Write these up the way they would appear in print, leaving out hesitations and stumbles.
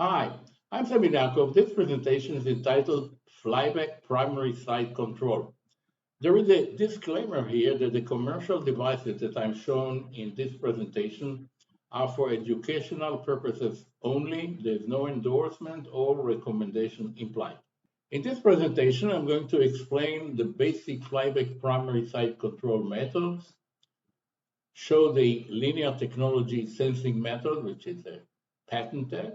Hi, I'm Ben-Yaakov. This presentation is entitled Flyback Primary Site Control. There is a disclaimer here that the commercial devices that I'm shown in this presentation are for educational purposes only. There's no endorsement or recommendation implied. In this presentation, I'm going to explain the basic flyback primary site control methods, show the linear technology sensing method, which is a patented,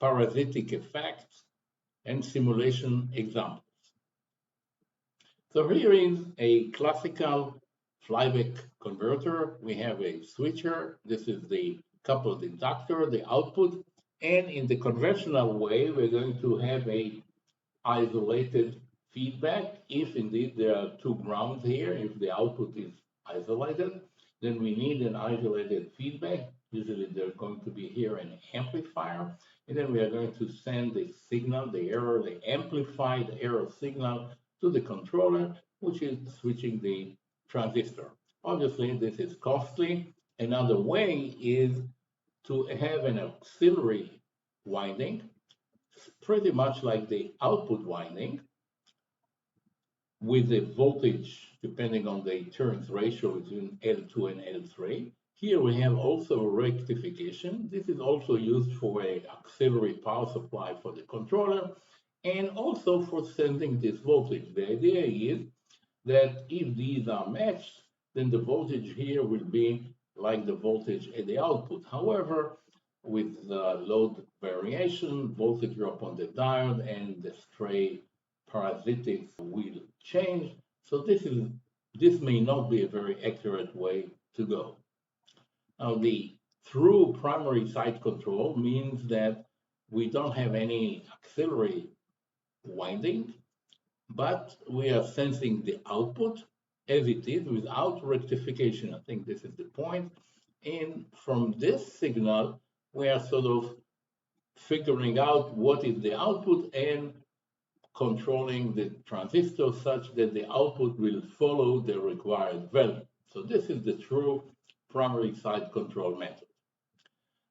parasitic effects, and simulation examples. So here is a classical flyback converter. We have a switcher. This is the coupled inductor, the output. And in the conventional way, we're going to have a isolated feedback. If indeed there are two grounds here, if the output is isolated, then we need an isolated feedback. Usually there's going to be here an amplifier, and then we are going to send the signal, the error, the amplified error signal to the controller, which is switching the transistor. Obviously, this is costly. Another way is to have an auxiliary winding, pretty much like the output winding, with the voltage depending on the turns ratio between L2 and L3. Here we have also rectification. This is also used for an auxiliary power supply for the controller and also for sending this voltage. The idea is that if these are matched, then the voltage here will be like the voltage at the output. However, with the load variation, voltage drop on the diode and the stray parasitics will change. So this may not be a very accurate way to go. Now, the through primary site control means that we don't have any auxiliary winding, but we are sensing the output as it is without rectification. I think this is the point. And from this signal, we are sort of figuring out what is the output and controlling the transistor such that the output will follow the required value. So this is the true primary site control method.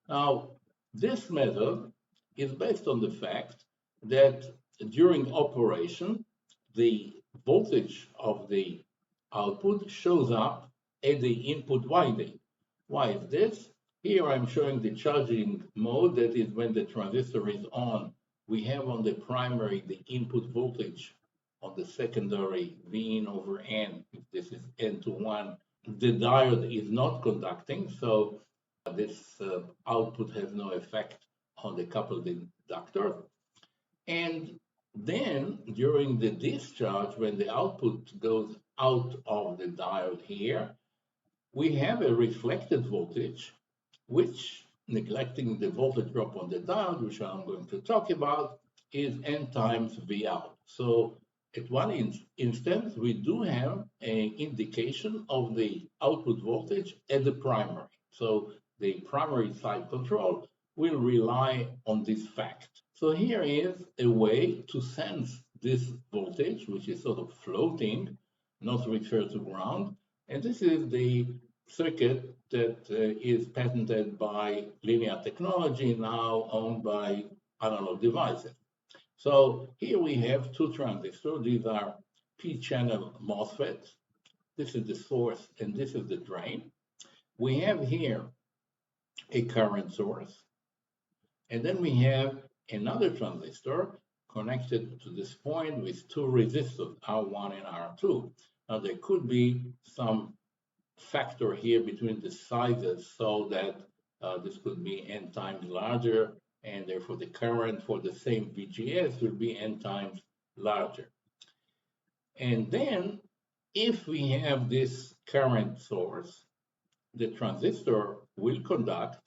Now, this method is based on the fact that during operation, the voltage of the output shows up at the input winding. Why is this? Here I'm showing the charging mode, that is when the transistor is on. We have on the primary the input voltage, on the secondary V in over N, if this is N to 1. The diode is not conducting, so this output has no effect on the coupled inductor. And then during the discharge, when the output goes out of the diode here, we have a reflected voltage, which, neglecting the voltage drop on the diode, which I'm going to talk about, is N times V out. So at one instance, we do have an indication of the output voltage at the primary. So the primary site control will rely on this fact. So here is a way to sense this voltage, which is sort of floating, not referred to ground. And this is the circuit that is patented by Linear Technology, now owned by Analog Devices. So here we have two transistors. These are P-channel MOSFETs. This is the source and this is the drain. We have here a current source. And then we have another transistor connected to this point with two resistors, R1 and R2. Now there could be some factor here between the sizes so that this could be N times larger, and therefore the current for the same VGS will be N times larger. And then if we have this current source, the transistor will conduct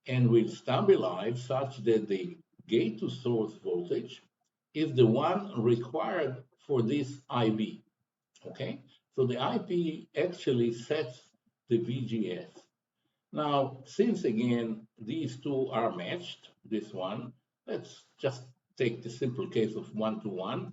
and will stabilize such that the gate to source voltage is the one required for this IB. Okay, so the IP actually sets the VGS. Now, since again these two are matched, this one, let's just take the simple case of 1 to 1.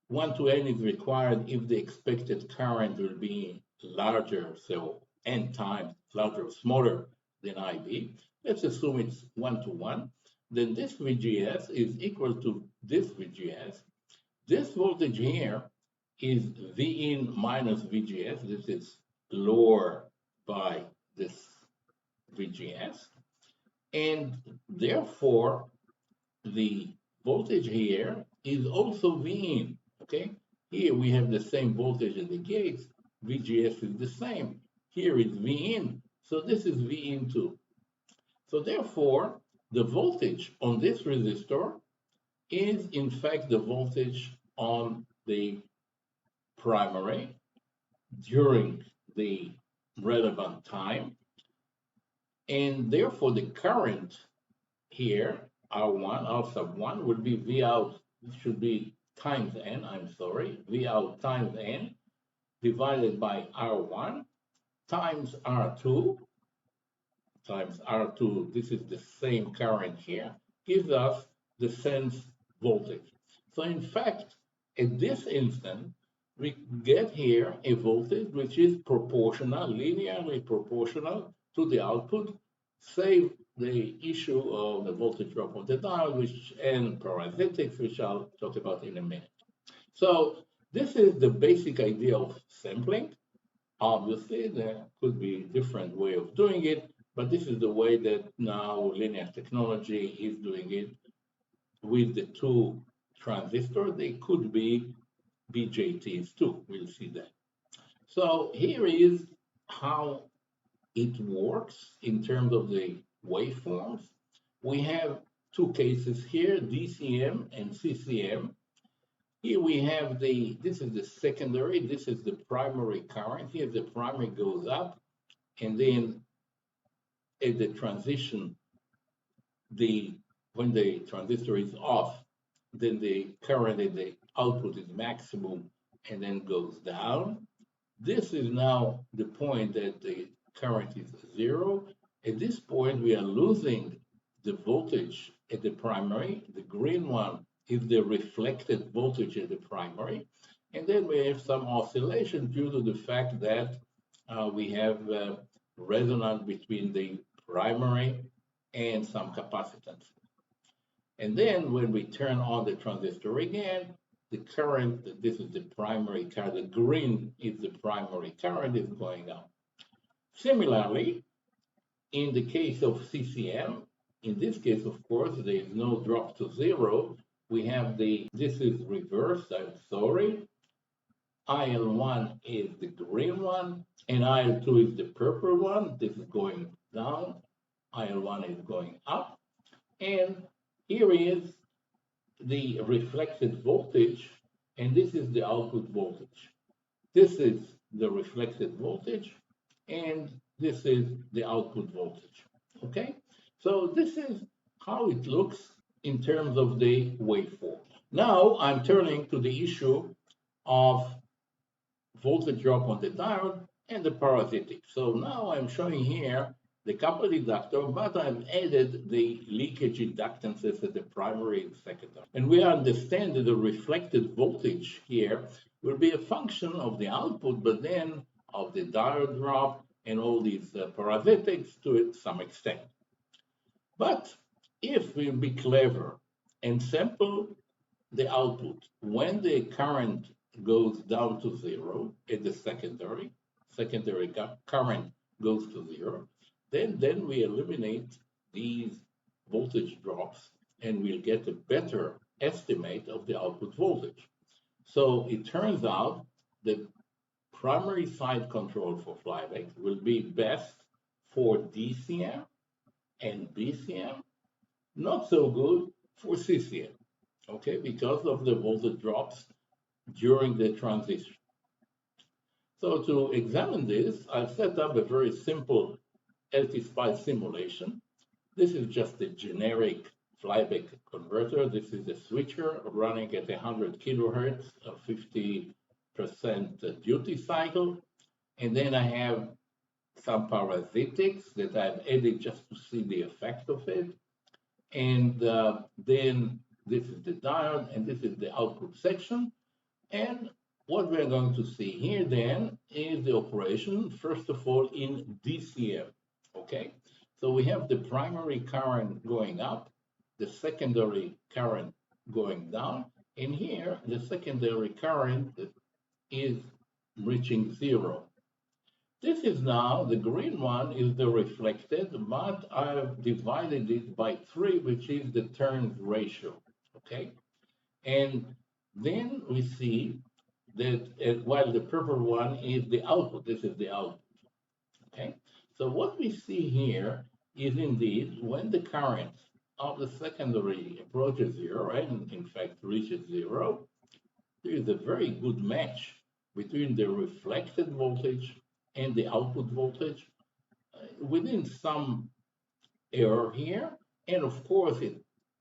1 to N is required if the expected current will be larger, so N times larger or smaller than IB. Let's assume it's 1-to-1. Then this VGS is equal to this VGS. This voltage here is V in minus VGS. This is lower by this VGS. And therefore, the voltage here is also V in. Okay? Here we have the same voltage at the gates. VGS is the same. Here is V in. So this is V in too. So therefore, the voltage on this resistor is in fact the voltage on the primary during the relevant time. And therefore, the current here, R1, R sub 1, would be V out, it should be times N, I'm sorry, V out times N divided by R1 times R2 times R2, this is the same current here, gives us the sense voltage. So in fact, at this instant, we get here a voltage which is proportional, linearly proportional to the output, save the issue of the voltage drop of the diode, and parasitics, which I'll talk about in a minute. So this is the basic idea of sampling. Obviously, there could be a different way of doing it, but this is the way that now linear technology is doing it with the two transistors. They could be BJTs too. We'll see that. So here is how it works in terms of the waveforms. We have two cases here, DCM and CCM. Here we have this is the secondary, this is the primary current. Here the primary goes up, and then at the transition, when the transistor is off, then the current at the output is maximum and then goes down. This is now the point that the current is zero. At this point, we are losing the voltage at the primary. The green one is the reflected voltage at the primary. And then we have some oscillation due to the fact that we have resonance between the primary and some capacitance. And then when we turn on the transistor again, the current, this is the primary current, the green is the primary current, is going up. Similarly, in the case of CCM, in this case, of course, there is no drop to zero. We have this is reversed, I'm sorry. IL1 is the green one, and IL2 is the purple one. This is going down. IL1 is going up. And here is the reflected voltage, and this is the output voltage. This is the reflected voltage, and this is the output voltage. Okay? So this is how it looks in terms of the waveform. Now I'm turning to the issue of voltage drop on the diode and the parasitic. So now I'm showing here the coupled inductor, but I've added the leakage inductances at the primary and secondary. And we understand that the reflected voltage here will be a function of the output, but then of the diode drop and all these parasitics to some extent. But if we be clever and sample the output when the current goes down to zero at the secondary current goes to zero, then we eliminate these voltage drops and we'll get a better estimate of the output voltage. So it turns out that primary side control for Flyback will be best for DCM and BCM, not so good for CCM, okay, because of the voltage drops during the transition. So to examine this, I've set up a very simple LT-SPICE simulation. This is just a generic Flyback converter. This is a switcher running at 100 kilohertz, a 50% duty cycle. And then I have some parasitics that I've added just to see the effect of it. And then this is the diode, and this is the output section. And what we're going to see here then is the operation, first of all, in DCM, okay? So we have the primary current going up, the secondary current going down, and here the secondary current is reaching zero. This is now, the green one is the reflected, but I've divided it by 3, which is the turns ratio, okay? And then we see that while the purple one is the output, this is the output, okay? So what we see here is indeed when the current of the secondary approaches zero, and in fact reaches zero, there is a very good match between the reflected voltage and the output voltage within some error here. And of course,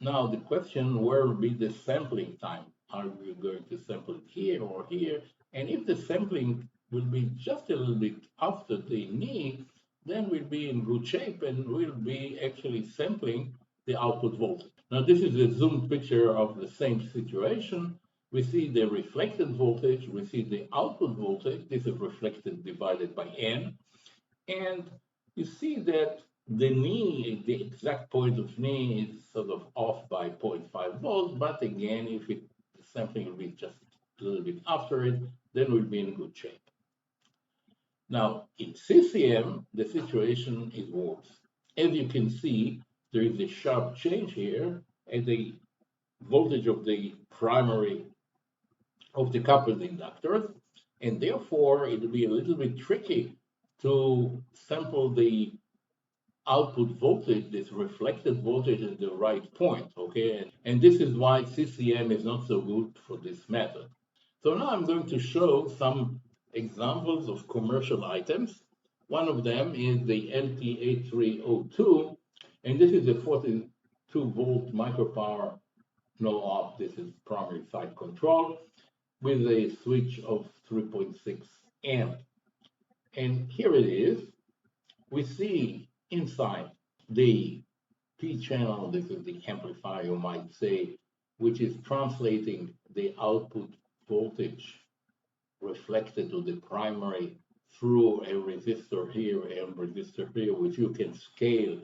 now the question, where will be the sampling time? Are we going to sample it here or here? And if the sampling will be just a little bit after the need, then we'll be in good shape and we'll be actually sampling the output voltage. Now, this is a zoomed picture of the same situation. We see the reflected voltage, we see the output voltage. This is reflected divided by N. And you see that the knee, the exact point of knee is sort of off by 0.5 volts, but again, if the sampling will be just a little bit after it, then we'll be in good shape. Now, in CCM, the situation is worse. As you can see, there is a sharp change here at the voltage of the primary of the coupled inductors, and therefore it will be a little bit tricky to sample the output voltage, this reflected voltage at the right point, okay? And this is why CCM is not so good for this method. So now I'm going to show some examples of commercial items. One of them is the LT8302, and this is a 42 volt micropower no op. This is primary side control with a switch of 3.6 amp. And here it is. We see inside the P channel, this is the amplifier, you might say, which is translating the output voltage reflected to the primary through a resistor here and resistor here, which you can scale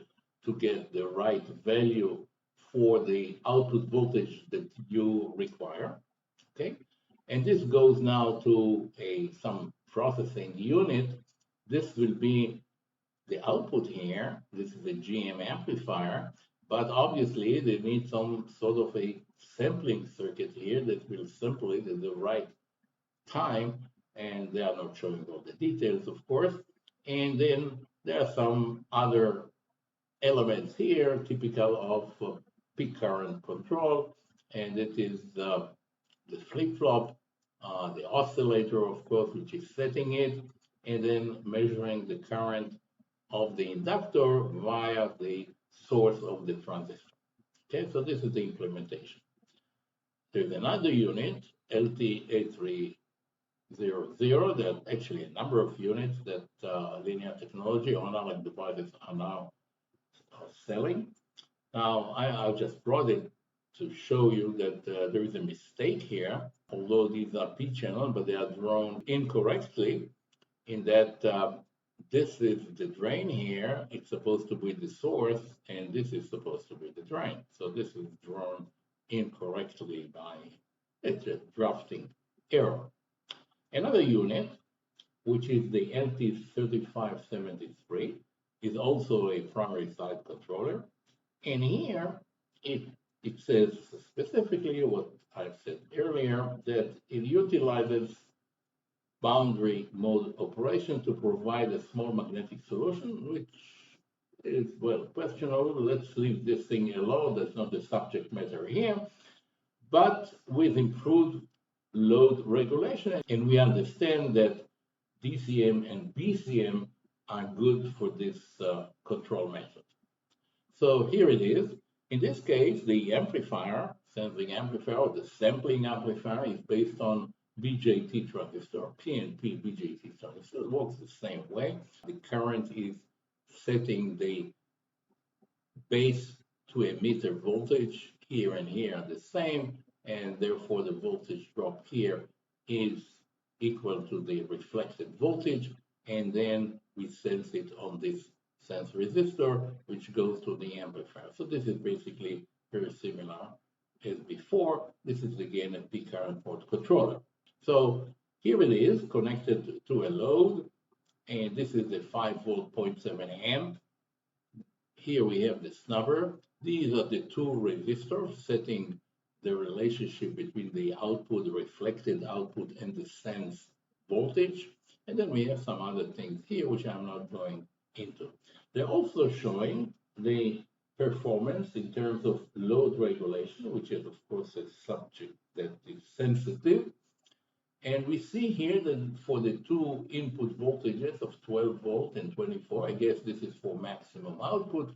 to get the right value for the output voltage that you require, okay? And this goes now to some processing unit. This will be the output here. This is a GM amplifier, but obviously they need some sort of a sampling circuit here that will sample it at the right time, and they are not showing all the details, of course. And then there are some other elements here typical of peak current control, and it is the flip-flop, the oscillator, of course, which is setting it, and then measuring the current of the inductor via the source of the transistor. Okay, so this is the implementation. There's another unit, LT8300. There are actually a number of units that linear technology or analog devices are now selling. Now, I just brought it to show you that there is a mistake here. Although these are P channel, but they are drawn incorrectly in that this is the drain here. It's supposed to be the source, and this is supposed to be the drain. So this is drawn incorrectly by a drafting error. Another unit, which is the LT3573, is also a primary side controller. And here it says specifically what I said earlier, that it utilizes boundary mode operation to provide a small magnetic solution, which is, well, questionable. Let's leave this thing alone. That's not the subject matter here. But with improved load regulation, and we understand that DCM and BCM are good for this control method. So here it is. In this case, the amplifier, sensing amplifier, or the sampling amplifier, is based on BJT transistor, PNP BJT transistor. It works the same way. The current is setting the base to emitter voltage here and here are the same, and therefore the voltage drop here is equal to the reflected voltage, and then we sense it on this sense resistor, which goes to the amplifier. So this is basically very similar as before. This is again a peak current port controller. So here it is connected to a load, and this is a 5 volt 0.7 amp. Here we have the snubber. These are the two resistors setting the relationship between the output, the reflected output, and the sense voltage. And then we have some other things here, which I'm not going into. They're also showing the performance in terms of load regulation, which is, of course, a subject that is sensitive. And we see here that for the two input voltages of 12 volt and 24, I guess this is for maximum output,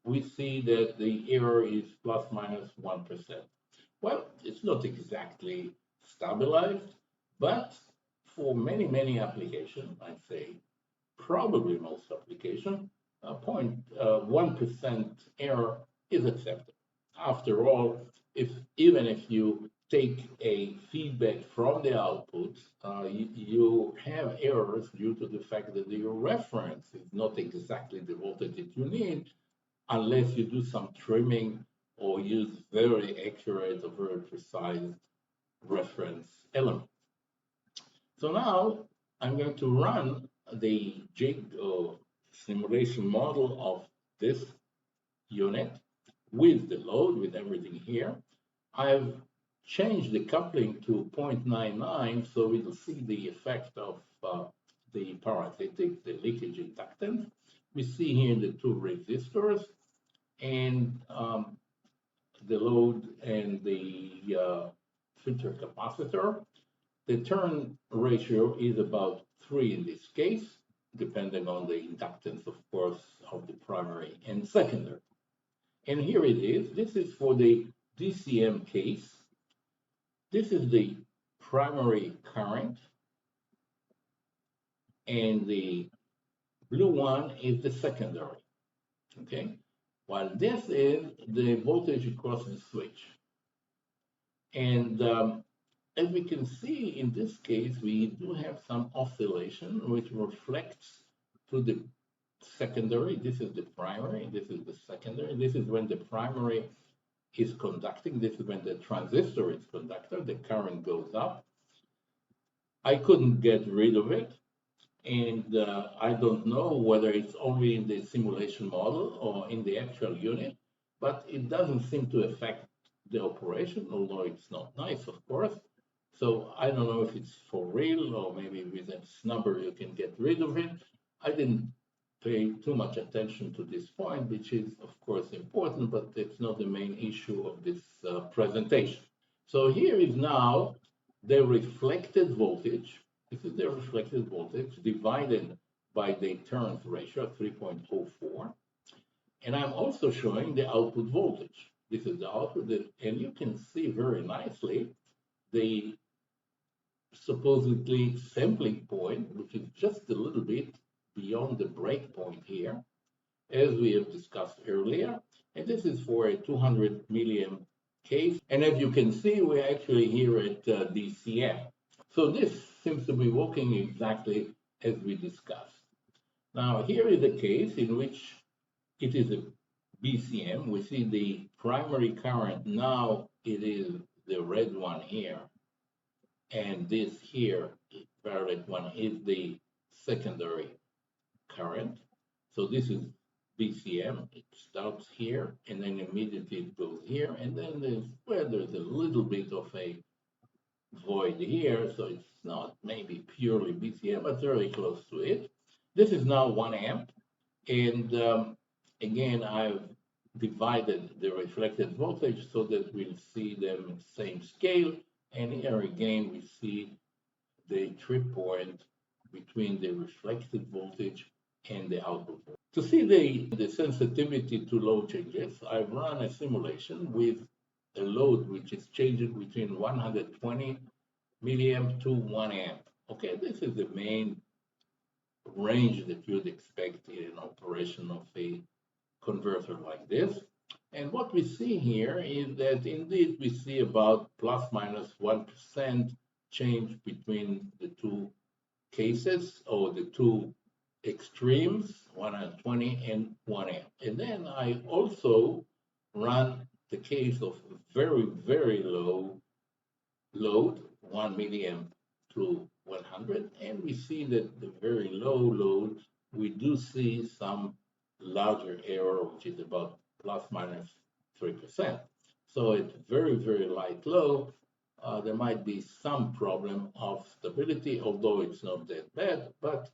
we see that the error is plus minus 1%. Well, it's not exactly stabilized, but for many, many applications, I'd say probably most applications, 0.1% error is acceptable. After all, even if you take a feedback from the output, you have errors due to the fact that your reference is not exactly the voltage that you need, unless you do some trimming or use very accurate or very precise reference element. So now I'm going to run the jig or simulation model of this unit with the load, with everything here. I've changed the coupling to 0.99 so we will see the effect of the parasitic, the leakage inductance. We see here the two resistors and the load and the filter capacitor. The turn ratio is about 3 in this case, depending on the inductance, of course, of the primary and secondary. And here it is. This is for the DCM case. This is the primary current, and the blue one is the secondary. Okay, while this is the voltage across the switch. And as we can see in this case, we do have some oscillation which reflects to the secondary. This is the primary, this is the secondary. This is when the primary is conducting. This is when the transistor is conductor. The current goes up. I couldn't get rid of it. And I don't know whether it's only in the simulation model or in the actual unit, but it doesn't seem to affect the operation, although it's not nice, of course. So I don't know if it's for real, or maybe with a snubber you can get rid of it. I didn't pay too much attention to this point, which is, of course, important, but it's not the main issue of this presentation. So here is now the reflected voltage. This is the reflected voltage divided by the turns ratio, 3.04. And I'm also showing the output voltage. This is the output, and you can see very nicely the supposedly sampling point, which is just a little bit beyond the break point here, as we have discussed earlier. And this is for a 200 milliamp case. And as you can see, we're actually here at DCM. So this seems to be working exactly as we discussed. Now, here is a case in which it is a BCM. We see the primary current. Now it is the red one here. And this here, violet one, is the secondary current. So this is BCM. It starts here, and then immediately it goes here. And then there's a little bit of a void here, so it's not maybe purely BCM, but very close to it. This is now 1 amp, and again, I've divided the reflected voltage so that we'll see them in the same scale, and here again we see the trip point between the reflected voltage and the output voltage. To see the sensitivity to load changes, I've run a simulation with a load which is changing between 120 milliamp to 1 amp. Okay, this is the main range that you'd expect in an operation of a converter like this. And what we see here is that indeed we see about plus minus 1% change between the two cases, or the two extremes, 120 and 1 amp. And then I also run the case of very, very low load, 1 milliamp to 100, and we see that the very low load, we do see some larger error, which is about plus minus 3%. So at very, very light low, there might be some problem of stability, although it's not that bad, but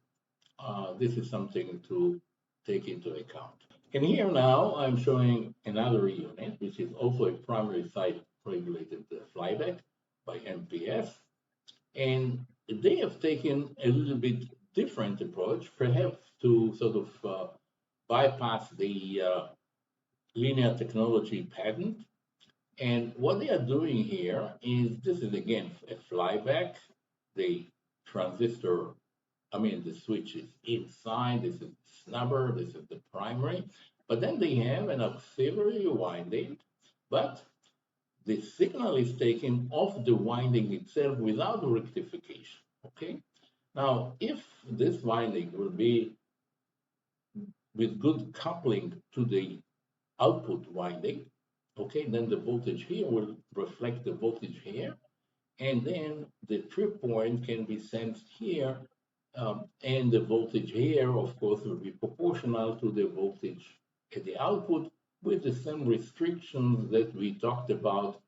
this is something to take into account. And here now I'm showing another unit, which is also a primary site regulated flyback by MPS. And they have taken a little bit different approach, perhaps to sort of bypass the linear technology patent. And what they are doing here is, this is again a flyback. The transistor, the switch is inside. This is the snubber. This is the primary. But then they have an auxiliary winding, but the signal is taken off the winding itself without rectification. Okay. Now, if this winding will be with good coupling to the output winding, okay, then the voltage here will reflect the voltage here, and then the trip point can be sensed here, and the voltage here, of course, will be proportional to the voltage at the output, with the same restrictions that we talked about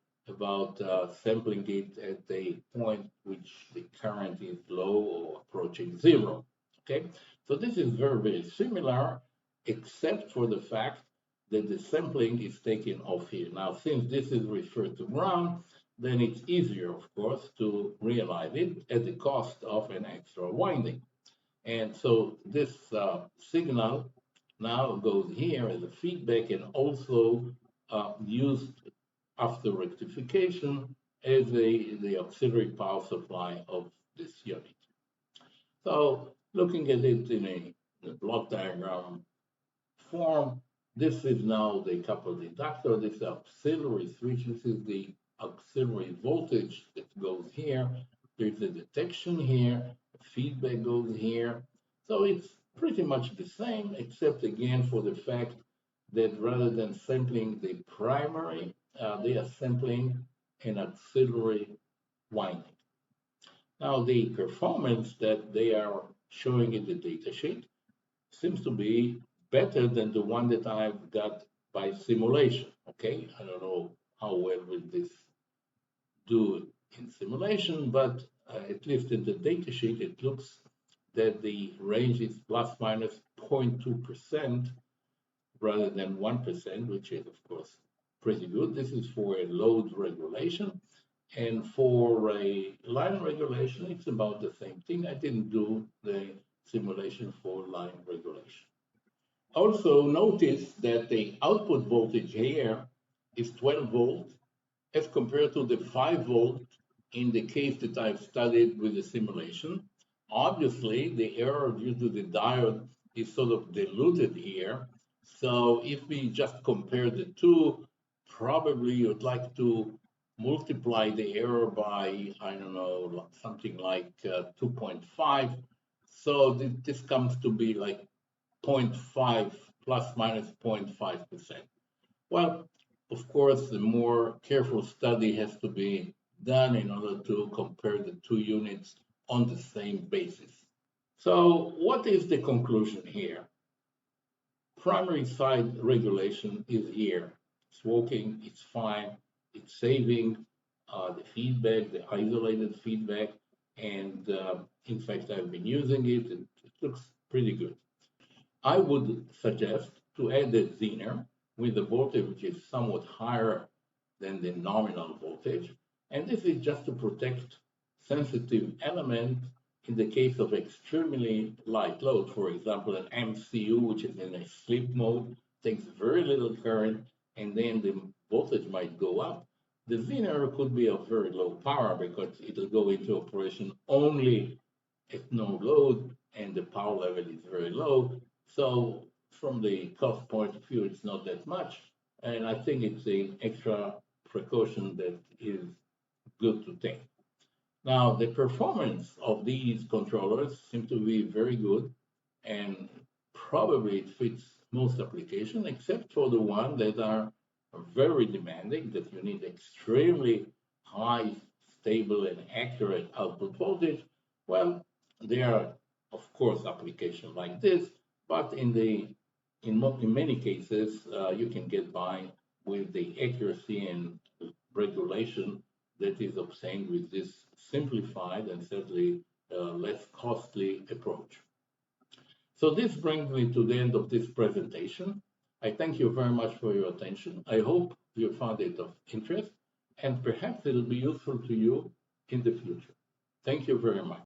sampling it at the point which the current is low or approaching zero. Okay, so this is very, very similar, except for the fact that the sampling is taken off here. Now, since this is referred to ground, then it's easier, of course, to realize it at the cost of an extra winding. And so this signal now goes here as a feedback and also used after rectification as the auxiliary power supply of this unit. So looking at it in a block diagram form, this is now the coupled inductor, this is auxiliary switch, this is the auxiliary voltage that goes here. There's a detection here, feedback goes here. So it's pretty much the same, except again for the fact that rather than sampling the primary, they are sampling an auxiliary winding. Now, the performance that they are showing in the datasheet seems to be better than the one that I've got by simulation. Okay, I don't know how well will this do in simulation, but at least in the datasheet, it looks that the range is plus minus 0.2% rather than 1%, which is, of course, pretty good. This is for a load regulation. And for a line regulation, it's about the same thing. I didn't do the simulation for line regulation. Also, notice that the output voltage here is 12 volt as compared to the 5 volt in the case that I've studied with the simulation. Obviously, the error due to the diode is sort of diluted here. So if we just compare the two, probably you'd like to multiply the error by, I don't know, something like 2.5. So this comes to be like 0.5 plus minus 0.5%. Well, of course, the more careful study has to be done in order to compare the two units on the same basis. So what is the conclusion here? Primary side regulation is here. It's working, it's fine, it's saving the feedback, the isolated feedback, and in fact, I've been using it. It looks pretty good. I would suggest to add a zener with a voltage which is somewhat higher than the nominal voltage. And this is just to protect sensitive elements in the case of extremely light load. For example, an MCU, which is in a sleep mode, takes very little current, and then the voltage might go up. The zener could be of very low power because it'll go into operation only at no load, and the power level is very low. So from the cost point of view, it's not that much. And I think it's an extra precaution that is good to take. Now, the performance of these controllers seem to be very good. and probably it fits most applications, except for the one that are very demanding, that you need extremely high, stable, and accurate output voltage. Well, there are, of course, applications like this, but in many cases, you can get by with the accuracy and regulation that is obtained with this simplified and certainly less costly approach. So this brings me to the end of this presentation. I thank you very much for your attention. I hope you found it of interest, and perhaps it'll be useful to you in the future. Thank you very much.